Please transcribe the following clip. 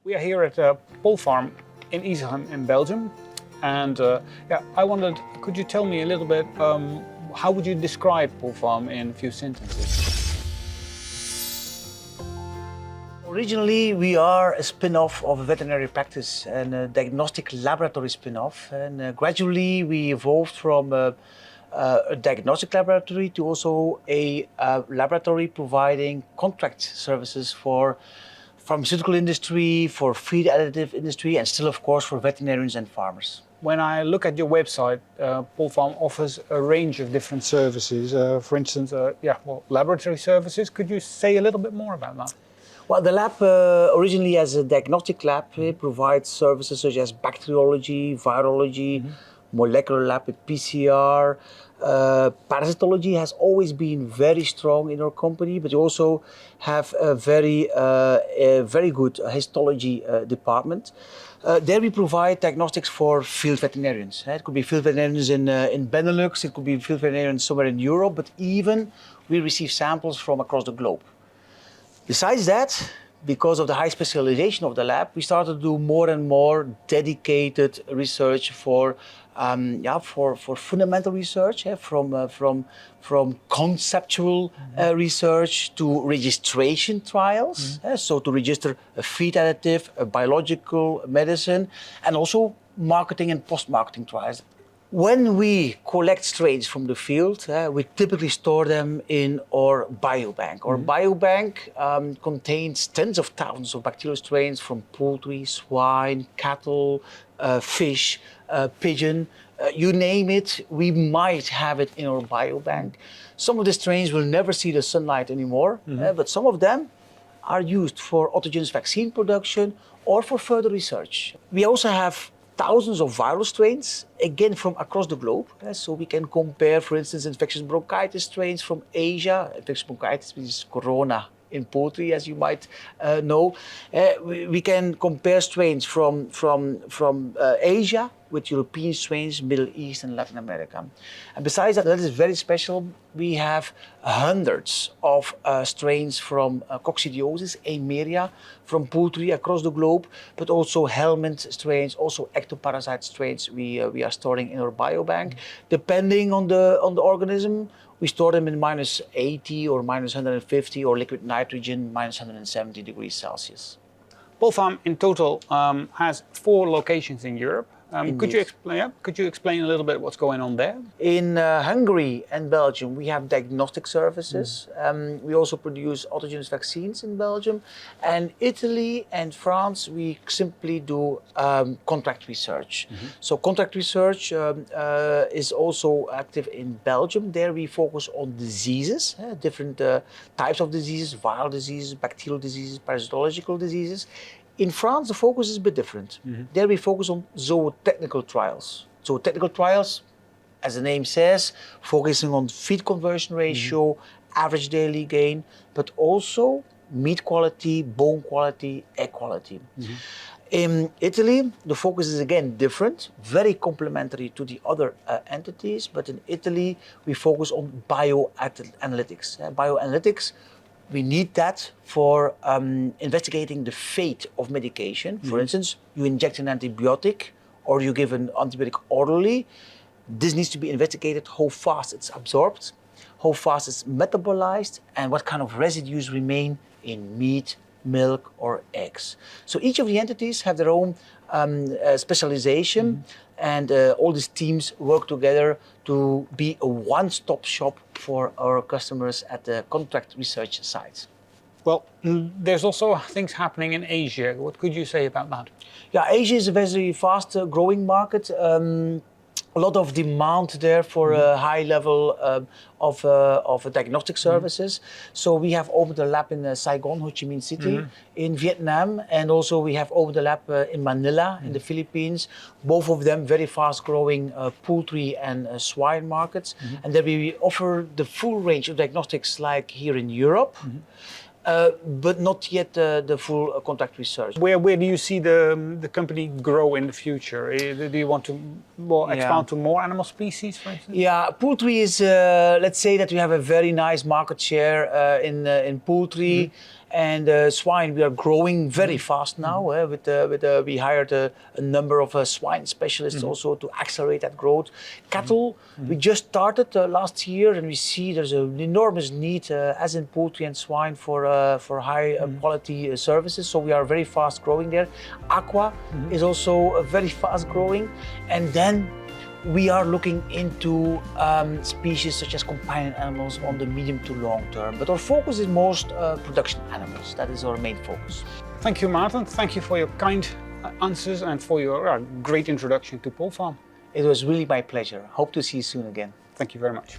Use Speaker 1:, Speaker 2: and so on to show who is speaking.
Speaker 1: We are here at Poulpharm in Isegem in Belgium. And I wondered, could you tell me a little bit, how would you describe Poulpharm in a few sentences?
Speaker 2: Originally, we are a spin-off of a veterinary practice and a diagnostic laboratory spin-off. And gradually, we evolved from a diagnostic laboratory to also a laboratory providing contract services for pharmaceutical industry, for feed additive industry, and still, of course, for veterinarians and farmers.
Speaker 1: When I look at your website, Poulpharm offers a range of different services. For instance, laboratory programs. Could you say a little bit more about that?
Speaker 2: Well, the lab originally as a diagnostic lab provides services such as bacteriology, virology, molecular lab with PCR. Parasitology has always been very strong in our company, but we also have a very good histology department. There we provide diagnostics for field veterinarians. It could be field veterinarians in Benelux, it could be field veterinarians somewhere in Europe, but even we receive samples from across the globe. Besides that, because of the high specialization of the lab, we started to do more and more dedicated research for fundamental research, from conceptual research to registration trials. So to register a feed additive, a biological medicine, and also marketing and post-marketing trials. When we collect strains from the field, we typically store them in our biobank. Our biobank contains tens of thousands of bacterial strains from poultry, swine, cattle, fish, pigeon, you name it, we might have it in our biobank. Some of the strains will never see the sunlight anymore, but some of them are used for autogenous vaccine production or for further research. We also have thousands of viral strains, again from across the globe. So we can compare, for instance, infectious bronchitis strains from Asia. Infectious bronchitis is corona in poultry, as you might know. We can compare strains from Asia with European strains, Middle East and Latin America. And besides that, that is very special. We have hundreds of strains from coccidiosis, Eimeria, from poultry across the globe, but also helminth strains, also ectoparasite strains we are storing in our biobank. Depending on the organism, we store them in -80 or -150 or liquid nitrogen, -170 degrees Celsius.
Speaker 1: Poulpharm in total has 4 locations in Europe. Could you explain a little bit what's going on there?
Speaker 2: In Hungary and Belgium, we have diagnostic services. We also produce autogenous vaccines in Belgium. And Italy and France, we simply do contract research. So contract research is also active in Belgium. There we focus on diseases, different types of diseases, viral diseases, bacterial diseases, parasitological diseases. In France, the focus is a bit different. There we focus on zootechnical trials. Zootechnical trials, as the name says, focusing on feed conversion ratio, average daily gain, but also meat quality, bone quality, egg quality. In Italy, the focus is again different, very complementary to the other entities, but in Italy, we focus on bioanalytics. Bioanalytics, we need that for investigating the fate of medication. For instance, you inject an antibiotic or you give an antibiotic orally. This needs to be investigated, how fast it's absorbed, how fast it's metabolized, and what kind of residues remain in meat, milk, or eggs. So each of the entities have their own specialization, and all these teams work together to be a one-stop shop for our customers at the contract research sites.
Speaker 1: Well, there's also things happening in Asia. What could you say about that?
Speaker 2: Yeah, Asia is a very fast growing market. A lot of demand there for a high level of diagnostic services. So we have opened a lab in Saigon, Ho Chi Minh City, in Vietnam, and also we have opened a lab in Manila, in the Philippines. Both of them very fast growing poultry and swine markets. And then we offer the full range of diagnostics like here in Europe. But not yet the full contract research.
Speaker 1: Where do you see the company grow in the future? Do you want to expand to more animal species, for instance?
Speaker 2: Yeah, poultry is, let's say that we have a very nice market share in poultry. And swine, we are growing very fast now. We hired a number of swine specialists also to accelerate that growth. Cattle, we just started last year, and we see there's an enormous need, as in poultry and swine, for high quality services. So we are very fast growing there. Aqua is also very fast growing, and then we are looking into species such as companion animals on the medium to long term. But our focus is most production animals. That is our main focus.
Speaker 1: Thank you, Maarten. Thank you for your kind answers and for your great introduction to Poulpharm.
Speaker 2: It was really my pleasure. Hope to see you soon again.
Speaker 1: Thank you very much.